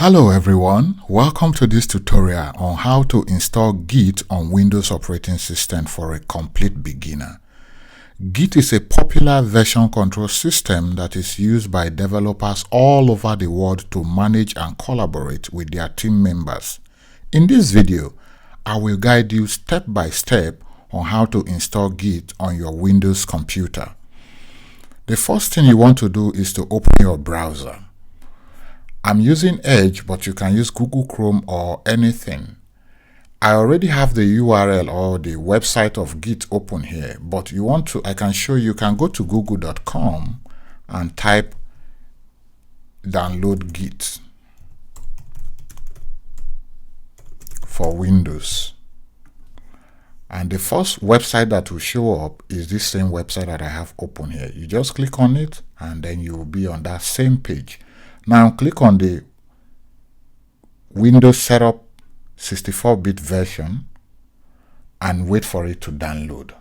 Hello everyone, welcome to this tutorial on how to install Git on Windows operating system for a complete beginner. Git is a popular version control system that is used by developers all over the world to manage and collaborate with their team members. In this video, I will guide you step by step on how to install Git on your Windows computer. The first thing you want to do is to open your browser. I'm using Edge, but you can use Google Chrome or anything. I already have the URL or the website of Git open here, but I can show you can go to google.com and type download Git for Windows. And the first website that will show up is this same website that I have open here. You just click on it and then you will be on that same page. Now click on the Windows Setup 64-bit version and wait for it to download.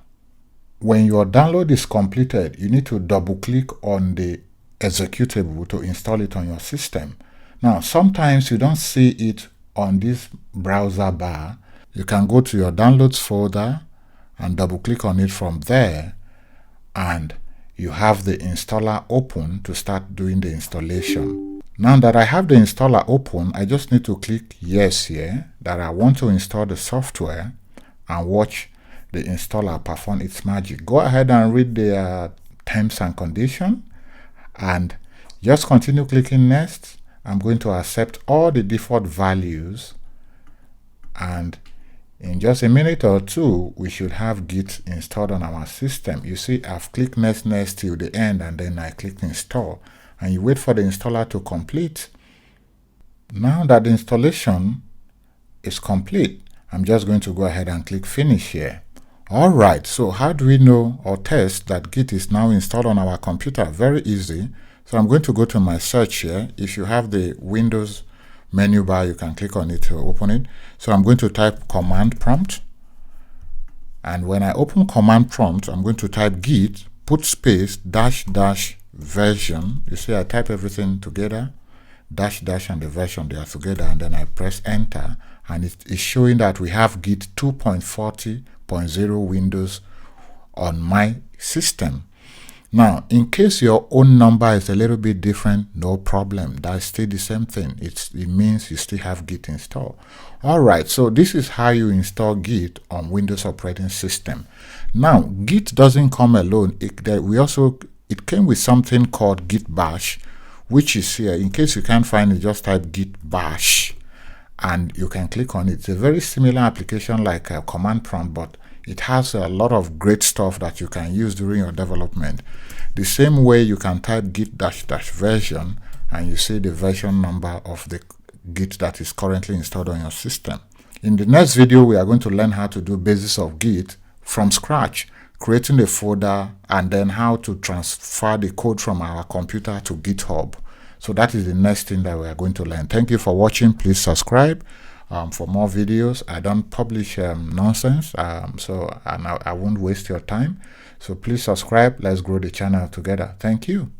When your download is completed, you need to double click on the executable to install it on your system. Now sometimes you don't see it on this browser bar. You can go to your downloads folder and double click on it from there, and you have the installer open to start doing the installation. Now that I have the installer open, I just need to click yes here that I want to install the software and watch the installer perform its magic. Go ahead and read the terms and conditions and just continue clicking next. I'm going to accept all the default values, and in just a minute or two we should have Git installed on our system. You see, I've clicked next till the end and then I click install, and you wait for the installer to complete. Now that the installation is complete, I'm just going to go ahead and click finish here. Alright, so how do we know or test that Git is now installed on our computer? Very easy. So I'm going to go to my search here. If you have the Windows menu bar, you can click on it to open it. So I'm going to type command prompt, and when I open command prompt, I'm going to type git put space -- version. You see, I type everything together, -- and the version, they are together, and then I press enter, and it is showing that we have Git 2.40.0 Windows on my system. Now, in case your own number is a little bit different, no problem. That's still the same thing. It means you still have Git installed. Alright, so this is how you install Git on Windows operating system. Now, Git doesn't come alone. It came with something called Git Bash, which is here. In case you can't find it, just type Git Bash and you can click on it. It's a very similar application like a command prompt, but it has a lot of great stuff that you can use during your development. The same way you can type git -- version and you see the version number of the Git that is currently installed on your system. In the next video, we are going to learn how to do basics of Git from scratch, creating a folder, and then how to transfer the code from our computer to GitHub. So that is the next thing that we are going to learn. Thank you for watching. Please subscribe for more videos. I don't publish nonsense, so I won't waste your time. So please subscribe. Let's grow the channel together. Thank you.